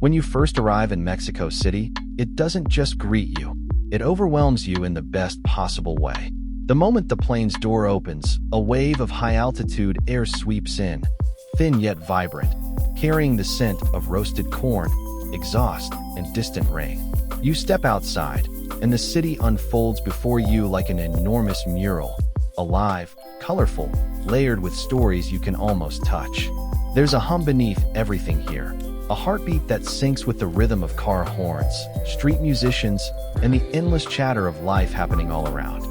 When you first arrive in Mexico City, it doesn't just greet you. It overwhelms you in the best possible way. The moment the plane's door opens, a wave of high-altitude air sweeps in, thin yet vibrant, carrying the scent of roasted corn, exhaust, and distant rain. You step outside, and the city unfolds before you like an enormous mural, alive, colorful, layered with stories you can almost touch. There's a hum beneath everything here, a heartbeat that syncs with the rhythm of car horns, street musicians, and the endless chatter of life happening all around.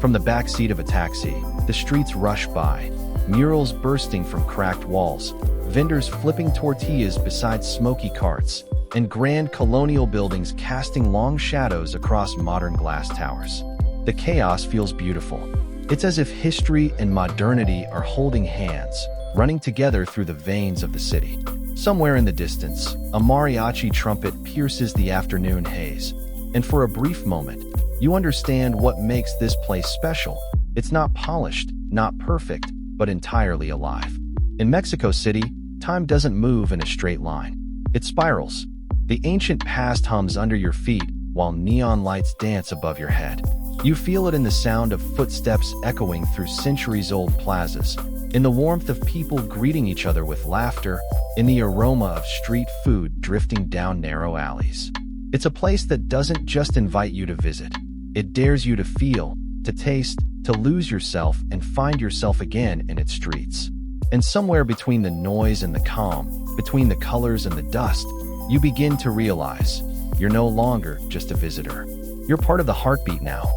From the back seat of a taxi, the streets rush by, murals bursting from cracked walls, vendors flipping tortillas beside smoky carts, and grand colonial buildings casting long shadows across modern glass towers. The chaos feels beautiful. It's as if history and modernity are holding hands, running together through the veins of the city. Somewhere in the distance, a mariachi trumpet pierces the afternoon haze, and for a brief moment, you understand what makes this place special. It's not polished, not perfect, but entirely alive. In Mexico City, time doesn't move in a straight line. It spirals. The ancient past hums under your feet while neon lights dance above your head. You feel it in the sound of footsteps echoing through centuries-old plazas, in the warmth of people greeting each other with laughter, in the aroma of street food drifting down narrow alleys. It's a place that doesn't just invite you to visit. It dares you to feel, to taste, to lose yourself and find yourself again in its streets. And somewhere between the noise and the calm, between the colors and the dust, you begin to realize you're no longer just a visitor. You're part of the heartbeat now.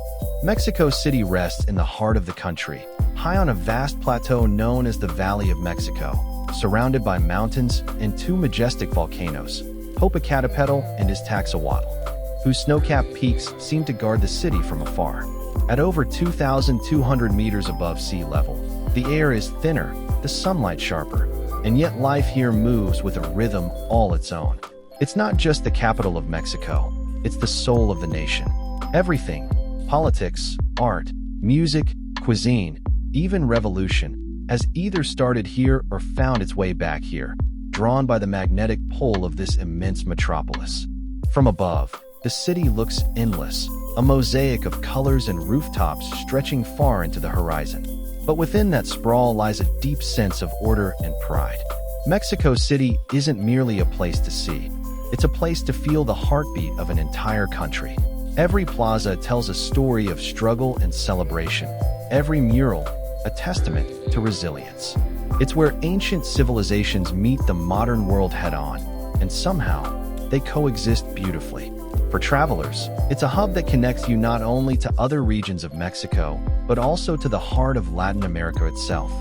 Mexico City rests in the heart of the country, high on a vast plateau known as the Valley of Mexico, surrounded by mountains and two majestic volcanoes, Popocatépetl and Iztaccíhuatl, whose snow-capped peaks seem to guard the city from afar. At over 2,200 meters above sea level, the air is thinner, the sunlight sharper, and yet life here moves with a rhythm all its own. It's not just the capital of Mexico, it's the soul of the nation. Everything, politics, art, music, cuisine, even revolution, has either started here or found its way back here, drawn by the magnetic pull of this immense metropolis. From above, the city looks endless, a mosaic of colors and rooftops stretching far into the horizon. But within that sprawl lies a deep sense of order and pride. Mexico City isn't merely a place to see. It's a place to feel the heartbeat of an entire country. Every plaza tells a story of struggle and celebration. Every mural, a testament to resilience. It's where ancient civilizations meet the modern world head-on, and somehow, they coexist beautifully. For travelers, it's a hub that connects you not only to other regions of Mexico, but also to the heart of Latin America itself.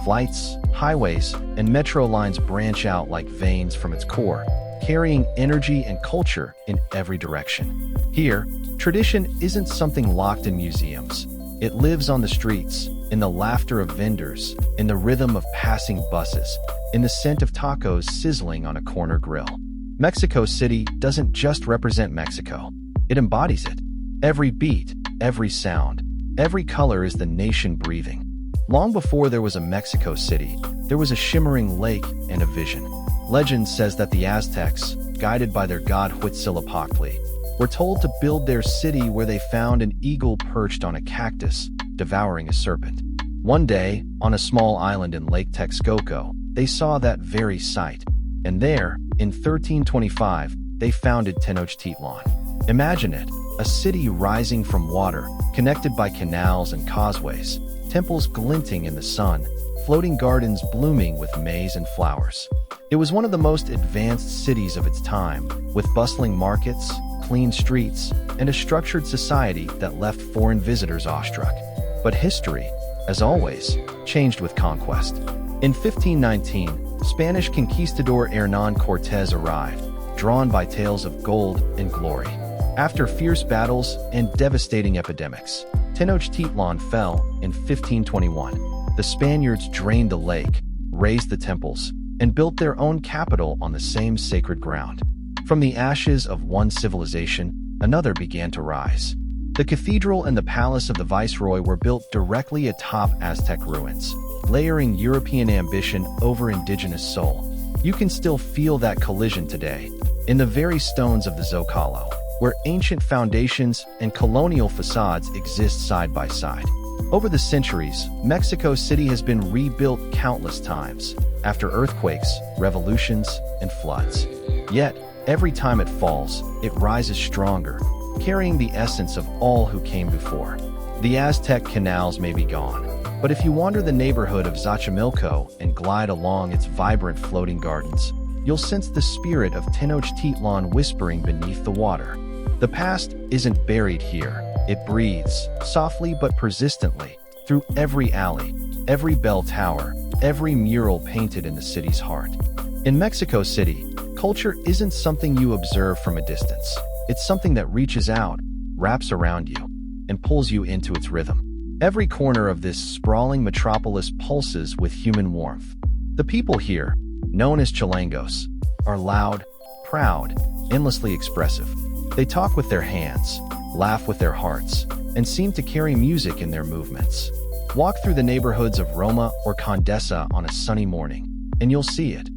Flights, highways, and metro lines branch out like veins from its core, carrying energy and culture in every direction. Here, tradition isn't something locked in museums. It lives on the streets, in the laughter of vendors, in the rhythm of passing buses, in the scent of tacos sizzling on a corner grill. Mexico City doesn't just represent Mexico. It embodies it. Every beat, every sound, every color is the nation breathing. Long before there was a Mexico City, there was a shimmering lake and a vision. Legend says that the Aztecs, guided by their god Huitzilopochtli, were told to build their city where they found an eagle perched on a cactus, devouring a serpent. One day, on a small island in Lake Texcoco, they saw that very sight. And there, in 1325, they founded Tenochtitlan. Imagine it, a city rising from water, connected by canals and causeways, temples glinting in the sun, floating gardens blooming with maize and flowers. It was one of the most advanced cities of its time, with bustling markets, clean streets, and a structured society that left foreign visitors awestruck. But history, as always, changed with conquest. In 1519, Spanish conquistador Hernán Cortés arrived, drawn by tales of gold and glory. After fierce battles and devastating epidemics, Tenochtitlan fell in 1521. The Spaniards drained the lake, razed the temples, and built their own capital on the same sacred ground. From the ashes of one civilization, another began to rise. The cathedral and the palace of the viceroy were built directly atop Aztec ruins, layering European ambition over indigenous soul. You can still feel that collision today. in the very stones of the Zócalo, where ancient foundations and colonial facades exist side by side. Over the centuries, Mexico City has been rebuilt countless times, after earthquakes, revolutions, and floods. Yet, every time it falls, it rises stronger, carrying the essence of all who came before. The Aztec canals may be gone, but if you wander the neighborhood of Xochimilco and glide along its vibrant floating gardens, you'll sense the spirit of Tenochtitlan whispering beneath the water. The past isn't buried here. It breathes, softly but persistently, through every alley, every bell tower, every mural painted in the city's heart. In Mexico City, culture isn't something you observe from a distance. It's something that reaches out, wraps around you, and pulls you into its rhythm. Every corner of this sprawling metropolis pulses with human warmth. The people here, known as Chilangos, are loud, proud, endlessly expressive. They talk with their hands, laugh with their hearts, and seem to carry music in their movements. Walk through the neighborhoods of Roma or Condesa on a sunny morning, and you'll see it.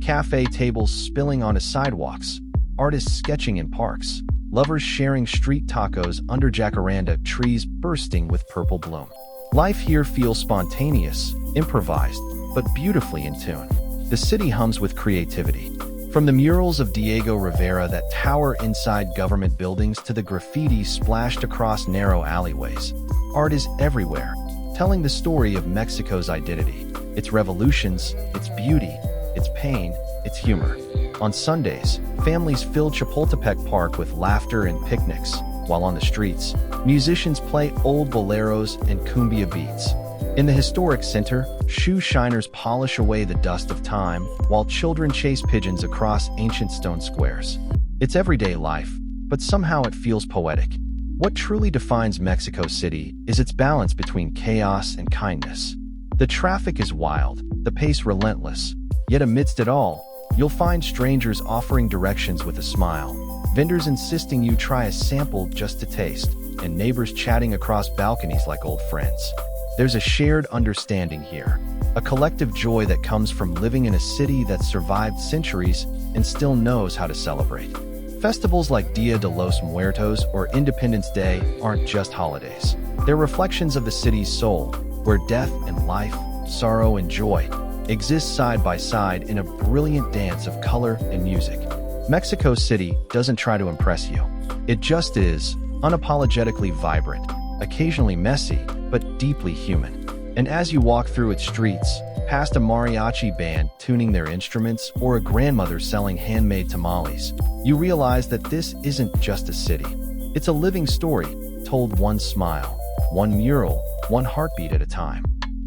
Cafe tables spilling onto sidewalks, artists sketching in parks, lovers sharing street tacos under jacaranda trees bursting with purple bloom. Life here feels spontaneous, improvised, but beautifully in tune. The city hums with creativity. From the murals of Diego Rivera that tower inside government buildings to the graffiti splashed across narrow alleyways, art is everywhere, telling the story of Mexico's identity, its revolutions, its beauty, its pain, its humor. On Sundays, families fill Chapultepec Park with laughter and picnics, while on the streets, musicians play old boleros and cumbia beats. In the historic center, shoe shiners polish away the dust of time, while children chase pigeons across ancient stone squares. It's everyday life, but somehow it feels poetic. What truly defines Mexico City is its balance between chaos and kindness. The traffic is wild, the pace relentless, yet amidst it all, you'll find strangers offering directions with a smile, vendors insisting you try a sample just to taste, and neighbors chatting across balconies like old friends. There's a shared understanding here, a collective joy that comes from living in a city that's survived centuries and still knows how to celebrate. Festivals like Dia de los Muertos or Independence Day aren't just holidays. They're reflections of the city's soul, where death and life, sorrow and joy, exist side by side in a brilliant dance of color and music. Mexico City doesn't try to impress you. It just is, unapologetically vibrant, occasionally messy, but deeply human. And as you walk through its streets, past a mariachi band tuning their instruments or a grandmother selling handmade tamales, you realize that this isn't just a city. It's a living story, told one smile, one mural, one heartbeat at a time.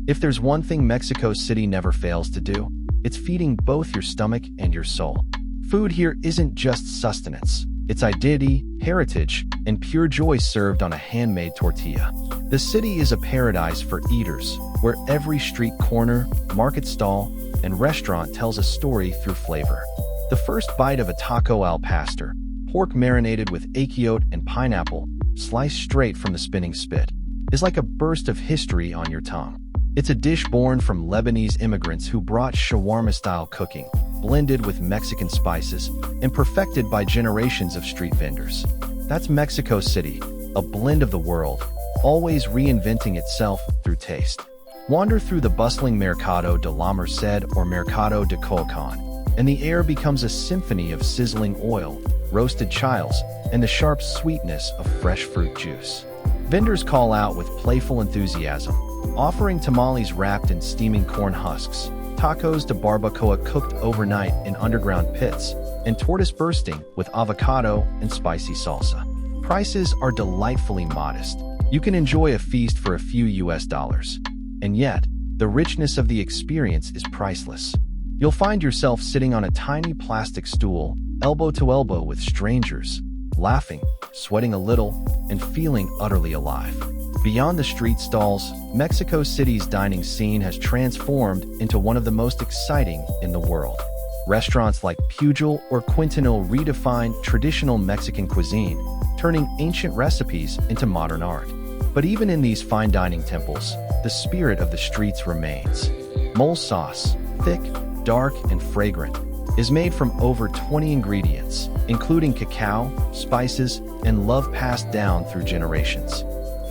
If there's one thing Mexico City never fails to do, it's feeding both your stomach and your soul. Food here isn't just sustenance. It's identity, heritage, and pure joy served on a handmade tortilla. The city is a paradise for eaters, where every street corner, market stall, and restaurant tells a story through flavor. The first bite of a taco al pastor, pork marinated with achiote and pineapple, sliced straight from the spinning spit, is like a burst of history on your tongue. It's a dish born from Lebanese immigrants who brought shawarma-style cooking, blended with Mexican spices, and perfected by generations of street vendors. That's Mexico City, a blend of the world, always reinventing itself through taste. Wander through the bustling Mercado de la Merced or Mercado de Coacán, and the air becomes a symphony of sizzling oil, roasted chiles, and the sharp sweetness of fresh fruit juice. Vendors call out with playful enthusiasm, offering tamales wrapped in steaming corn husks, tacos de barbacoa cooked overnight in underground pits, and tortoise bursting with avocado and spicy salsa. Prices are delightfully modest. You can enjoy a feast for a few US dollars. And yet, the richness of the experience is priceless. You'll find yourself sitting on a tiny plastic stool, elbow to elbow with strangers, laughing, sweating a little, and feeling utterly alive. Beyond the street stalls, Mexico City's dining scene has transformed into one of the most exciting in the world. Restaurants like Pujol or Quintonil redefine traditional Mexican cuisine, turning ancient recipes into modern art. But even in these fine dining temples, the spirit of the streets remains. Mole sauce, thick, dark, and fragrant, is made from over 20 ingredients, including cacao, spices, and love passed down through generations.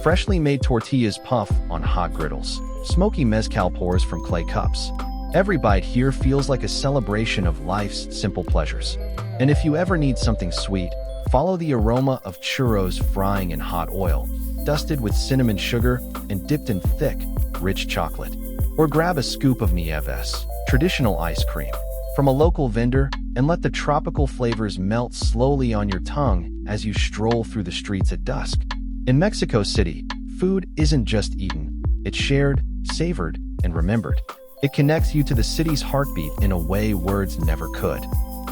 Freshly made tortillas puff on hot griddles. Smoky mezcal pours from clay cups. Every bite here feels like a celebration of life's simple pleasures. And if you ever need something sweet, follow the aroma of churros frying in hot oil, dusted with cinnamon sugar and dipped in thick, rich chocolate. Or grab a scoop of Nieves, traditional ice cream, from a local vendor, and let the tropical flavors melt slowly on your tongue as you stroll through the streets at dusk. In Mexico City, food isn't just eaten, it's shared, savored, and remembered. It connects you to the city's heartbeat in a way words never could.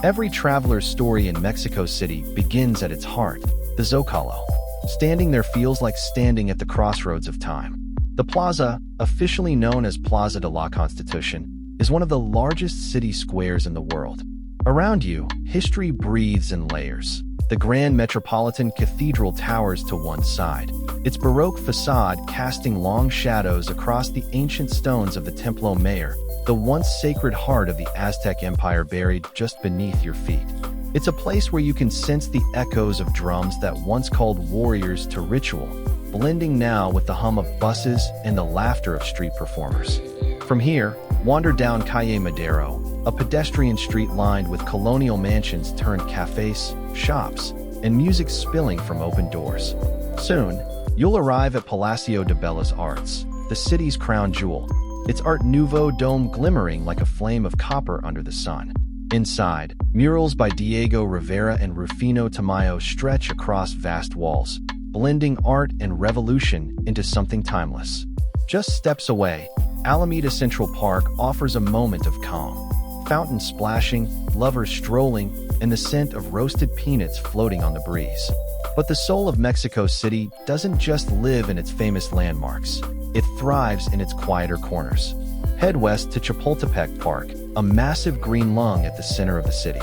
Every traveler's story in Mexico City begins at its heart, the Zócalo. Standing there feels like standing at the crossroads of time. The plaza, officially known as Plaza de la Constitución, is one of the largest city squares in the world. Around you, history breathes in layers. The grand Metropolitan Cathedral towers to one side, its Baroque facade casting long shadows across the ancient stones of the Templo Mayor, the once sacred heart of the Aztec Empire buried just beneath your feet. It's a place where you can sense the echoes of drums that once called warriors to ritual, blending now with the hum of buses and the laughter of street performers. From here, wander down Calle Madero, a pedestrian street lined with colonial mansions turned cafes, shops, and music spilling from open doors. Soon, you'll arrive at Palacio de Bellas Arts, the city's crown jewel, its Art Nouveau dome glimmering like a flame of copper under the sun. Inside, murals by Diego Rivera and Rufino Tamayo stretch across vast walls, blending art and revolution into something timeless. Just steps away, Alameda Central Park offers a moment of calm. Fountains splashing, lovers strolling, and the scent of roasted peanuts floating on the breeze. But the soul of Mexico City doesn't just live in its famous landmarks. It thrives in its quieter corners. Head west to Chapultepec Park, a massive green lung at the center of the city.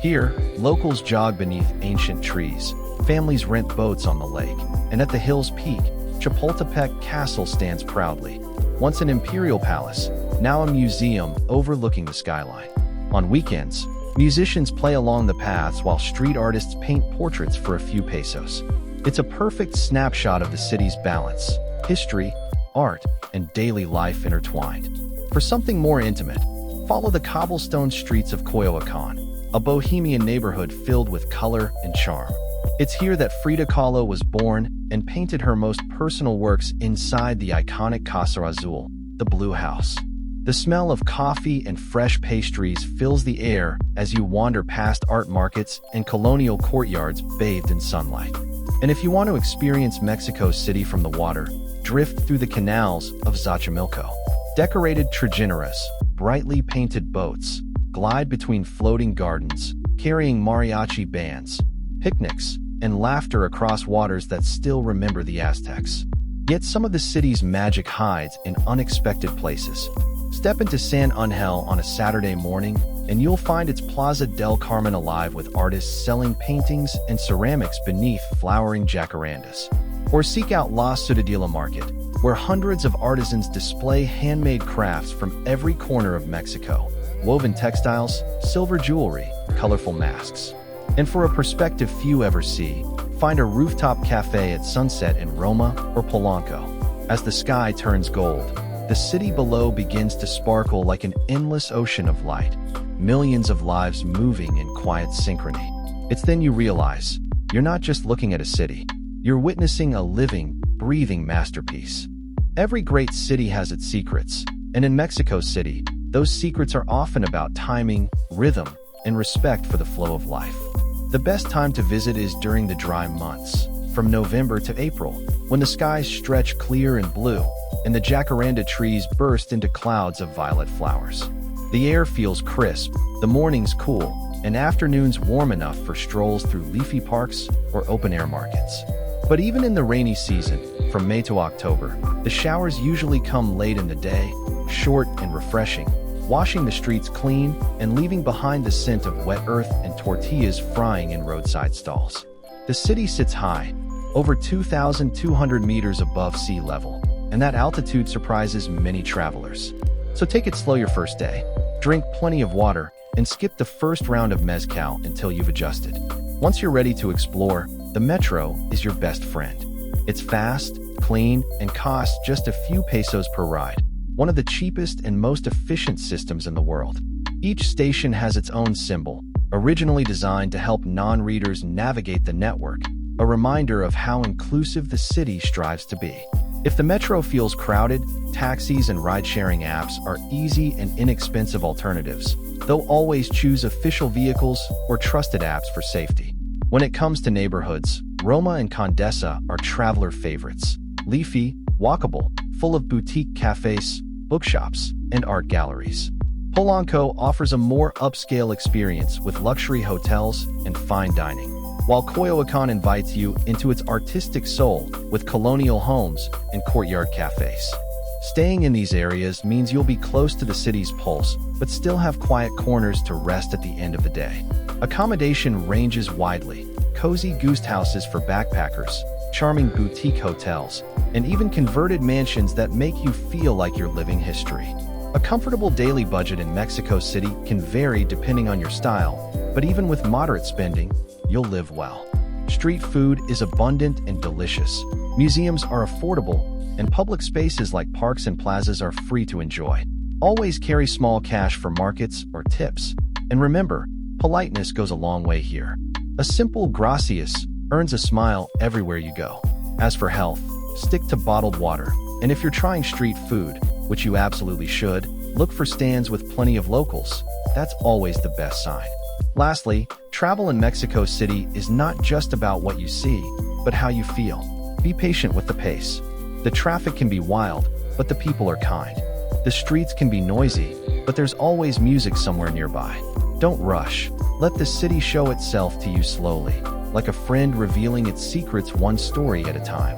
Here, locals jog beneath ancient trees, families rent boats on the lake, and at the hill's peak, Chapultepec Castle stands proudly. Once an imperial palace, now a museum overlooking the skyline. On weekends, musicians play along the paths while street artists paint portraits for a few pesos. It's a perfect snapshot of the city's balance, history, art, and daily life intertwined. For something more intimate, follow the cobblestone streets of Coyoacán, a bohemian neighborhood filled with color and charm. It's here that Frida Kahlo was born and painted her most personal works inside the iconic Casa Azul, the Blue House. The smell of coffee and fresh pastries fills the air as you wander past art markets and colonial courtyards bathed in sunlight. And if you want to experience Mexico City from the water, drift through the canals of Xochimilco. Decorated trajineras, brightly painted boats, glide between floating gardens, carrying mariachi bands, picnics, and laughter across waters that still remember the Aztecs. Yet some of the city's magic hides in unexpected places. Step into San Angel on a Saturday morning, and you'll find its Plaza del Carmen alive with artists selling paintings and ceramics beneath flowering jacarandas. Or seek out La Ciudadela Market, where hundreds of artisans display handmade crafts from every corner of Mexico, woven textiles, silver jewelry, colorful masks. And for a perspective few ever see, find a rooftop cafe at sunset in Roma or Polanco. As the sky turns gold, the city below begins to sparkle like an endless ocean of light, millions of lives moving in quiet synchrony. It's then you realize, you're not just looking at a city, you're witnessing a living, breathing masterpiece. Every great city has its secrets, and in Mexico City, those secrets are often about timing, rhythm, and respect for the flow of life. The best time to visit is during the dry months, from November to April, when the skies stretch clear and blue, and the jacaranda trees burst into clouds of violet flowers. The air feels crisp, the mornings cool, and afternoons warm enough for strolls through leafy parks or open-air markets. But even in the rainy season, from May to October, the showers usually come late in the day, short and refreshing, washing the streets clean and leaving behind the scent of wet earth and tortillas frying in roadside stalls. The city sits high, over 2,200 meters above sea level, and that altitude surprises many travelers. So take it slow your first day, drink plenty of water, and skip the first round of mezcal until you've adjusted. Once you're ready to explore, the metro is your best friend. It's fast, clean, and costs just a few pesos per ride, one of the cheapest and most efficient systems in the world. Each station has its own symbol, originally designed to help non-readers navigate the network, a reminder of how inclusive the city strives to be. If the metro feels crowded, taxis and ride-sharing apps are easy and inexpensive alternatives. They'll always choose official vehicles or trusted apps for safety. When it comes to neighborhoods, Roma and Condesa are traveler favorites. Leafy, walkable, full of boutique cafes, bookshops, and art galleries. Polanco offers a more upscale experience with luxury hotels and fine dining, while Coyoacán invites you into its artistic soul with colonial homes and courtyard cafes. Staying in these areas means you'll be close to the city's pulse, but still have quiet corners to rest at the end of the day. Accommodation ranges widely: cozy guest houses for backpackers, charming boutique hotels, and even converted mansions that make you feel like you're living history. A comfortable daily budget in Mexico City can vary depending on your style, but even with moderate spending, you'll live well. Street food is abundant and delicious. Museums are affordable, and public spaces like parks and plazas are free to enjoy. Always carry small cash for markets or tips. And remember, politeness goes a long way here. A simple gracias earns a smile everywhere you go. As for health, stick to bottled water. And if you're trying street food, which you absolutely should, look for stands with plenty of locals. That's always the best sign. Lastly, travel in Mexico City is not just about what you see, but how you feel. Be patient with the pace. The traffic can be wild, but the people are kind. The streets can be noisy, but there's always music somewhere nearby. Don't rush. Let the city show itself to you slowly, like a friend revealing its secrets one story at a time.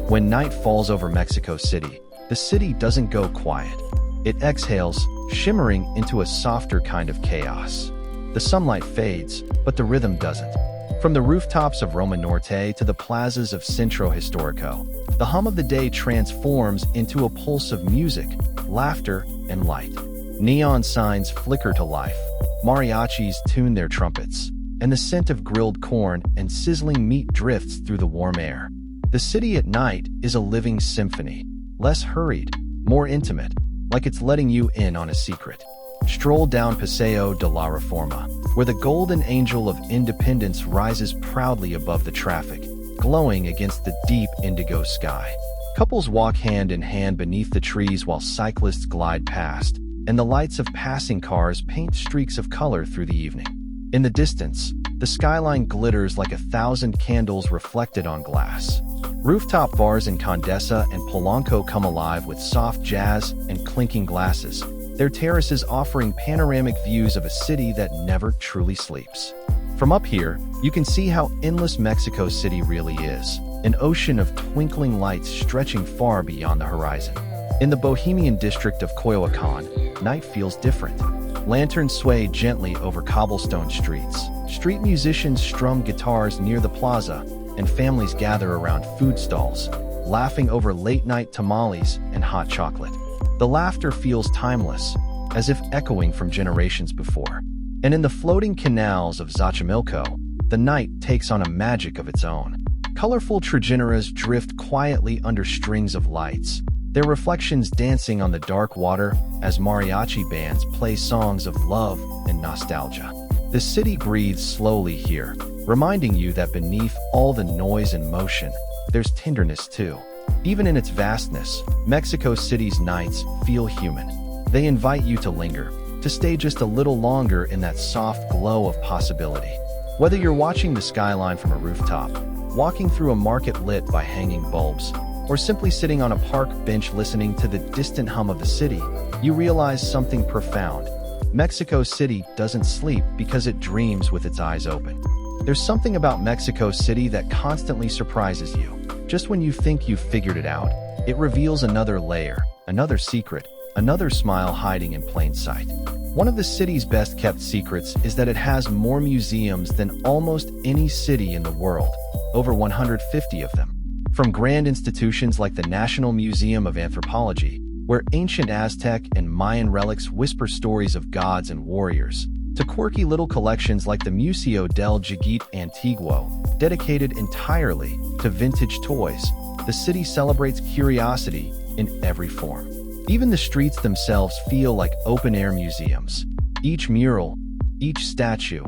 When night falls over Mexico City, the city doesn't go quiet. It exhales, shimmering into a softer kind of chaos. The sunlight fades, but the rhythm doesn't. From the rooftops of Roma Norte to the plazas of Centro Historico, the hum of the day transforms into a pulse of music, laughter, and light. Neon signs flicker to life, mariachis tune their trumpets, and the scent of grilled corn and sizzling meat drifts through the warm air. The city at night is a living symphony, less hurried, more intimate, like it's letting you in on a secret. Stroll down Paseo de la Reforma, where the golden angel of independence rises proudly above the traffic, glowing against the deep indigo sky. Couples walk hand in hand beneath the trees while cyclists glide past, and the lights of passing cars paint streaks of color through the evening. In the distance, the skyline glitters like 1,000 candles reflected on glass. Rooftop bars in Condesa and Polanco come alive with soft jazz and clinking glasses, their terraces offering panoramic views of a city that never truly sleeps. From up here, you can see how endless Mexico City really is, an ocean of twinkling lights stretching far beyond the horizon. In the bohemian district of Coyoacán, night feels different. Lanterns sway gently over cobblestone streets. Street musicians strum guitars near the plaza, and families gather around food stalls, laughing over late-night tamales and hot chocolate. The laughter feels timeless, as if echoing from generations before. And in the floating canals of Xochimilco, the night takes on a magic of its own. Colorful trajineras drift quietly under strings of lights, their reflections dancing on the dark water as mariachi bands play songs of love and nostalgia. The city breathes slowly here, reminding you that beneath all the noise and motion, there's tenderness too. Even in its vastness, Mexico City's nights feel human. They invite you to linger, to stay just a little longer in that soft glow of possibility. Whether you're watching the skyline from a rooftop, walking through a market lit by hanging bulbs, or simply sitting on a park bench listening to the distant hum of the city, you realize something profound. Mexico City doesn't sleep because it dreams with its eyes open. There's something about Mexico City that constantly surprises you. Just when you think you've figured it out, it reveals another layer, another secret, another smile hiding in plain sight. One of the city's best-kept secrets is that it has more museums than almost any city in the world, over 150 of them. From grand institutions like the National Museum of Anthropology, where ancient Aztec and Mayan relics whisper stories of gods and warriors, to quirky little collections like the Museo del Juguete Antiguo, dedicated entirely to vintage toys. The city celebrates curiosity in every form. Even the streets themselves feel like open-air museums. Each mural, each statue,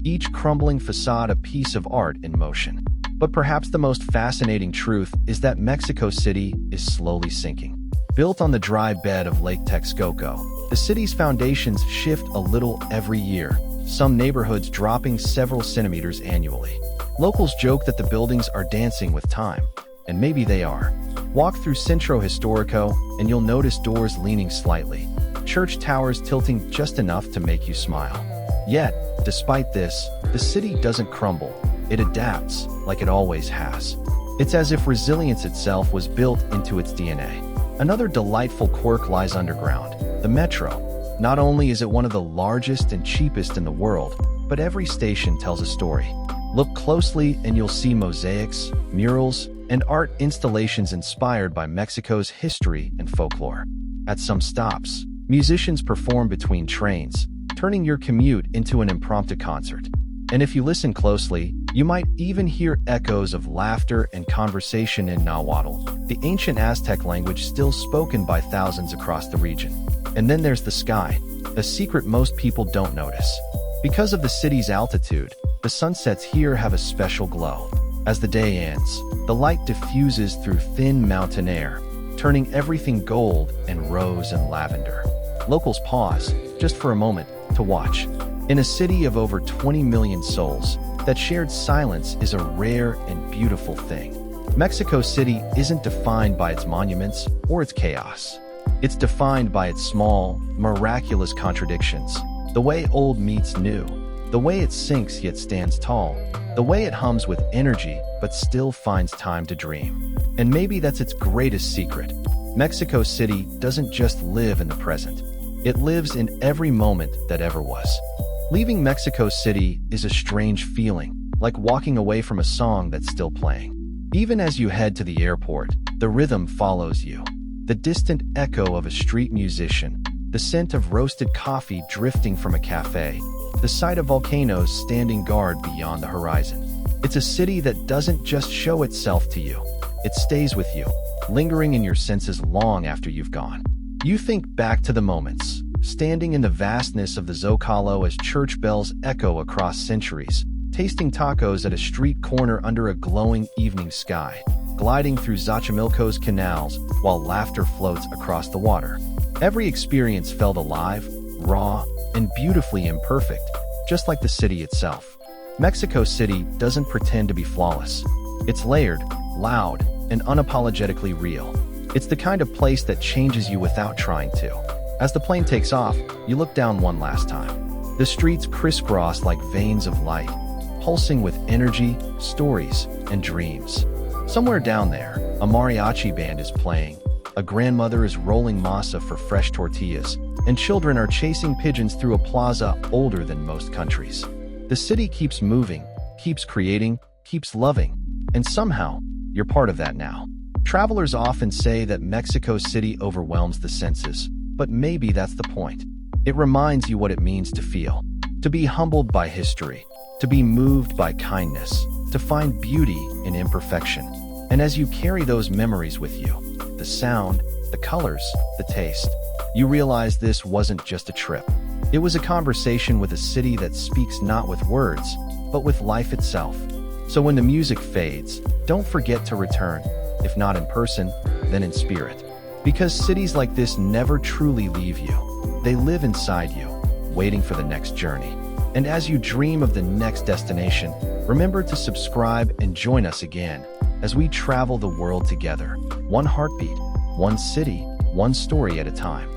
each crumbling facade a piece of art in motion. But perhaps the most fascinating truth is that Mexico City is slowly sinking. Built on the dry bed of Lake Texcoco, the city's foundations shift a little every year, some neighborhoods dropping several centimeters annually. Locals joke that the buildings are dancing with time, and maybe they are. Walk through Centro Historico and you'll notice doors leaning slightly, church towers tilting just enough to make you smile. Yet, despite this, the city doesn't crumble. It adapts, like it always has. It's as if resilience itself was built into its DNA. Another delightful quirk lies underground, the metro. Not only is it one of the largest and cheapest in the world, but every station tells a story. Look closely and you'll see mosaics, murals, and art installations inspired by Mexico's history and folklore. At some stops, musicians perform between trains, turning your commute into an impromptu concert. And if you listen closely, you might even hear echoes of laughter and conversation in Nahuatl, the ancient Aztec language still spoken by thousands across the region. And then there's the sky, a secret most people don't notice. Because of the city's altitude, the sunsets here have a special glow. As the day ends, the light diffuses through thin mountain air, turning everything gold and rose and lavender. Locals pause, just for a moment, to watch. In a city of over 20 million souls, that shared silence is a rare and beautiful thing. Mexico City isn't defined by its monuments or its chaos. It's defined by its small, miraculous contradictions. The way old meets new, the way it sinks yet stands tall, the way it hums with energy but still finds time to dream. And maybe that's its greatest secret. Mexico City doesn't just live in the present. It lives in every moment that ever was. Leaving Mexico City is a strange feeling, like walking away from a song that's still playing. Even as you head to the airport, the rhythm follows you. The distant echo of a street musician, the scent of roasted coffee drifting from a cafe, the sight of volcanoes standing guard beyond the horizon. It's a city that doesn't just show itself to you. It stays with you, lingering in your senses long after you've gone. You think back to the moments, standing in the vastness of the Zócalo as church bells echo across centuries, tasting tacos at a street corner under a glowing evening sky, gliding through Xochimilco's canals while laughter floats across the water. Every experience felt alive, raw, and beautifully imperfect, just like the city itself. Mexico City doesn't pretend to be flawless. It's layered, loud, and unapologetically real. It's the kind of place that changes you without trying to. As the plane takes off, you look down one last time. The streets crisscross like veins of light, pulsing with energy, stories, and dreams. Somewhere down there, a mariachi band is playing, a grandmother is rolling masa for fresh tortillas, and children are chasing pigeons through a plaza older than most countries. The city keeps moving, keeps creating, keeps loving, and somehow, you're part of that now. Travelers often say that Mexico City overwhelms the senses, but maybe that's the point. It reminds you what it means to feel, to be humbled by history, to be moved by kindness, to find beauty in imperfection. And as you carry those memories with you, the sound, the colors, the taste, you realize this wasn't just a trip. It was a conversation with a city that speaks not with words, but with life itself. So when the music fades, don't forget to return, if not in person, then in spirit. Because cities like this never truly leave you. They live inside you, waiting for the next journey. And as you dream of the next destination, remember to subscribe and join us again as we travel the world together, one heartbeat, one city, one story at a time.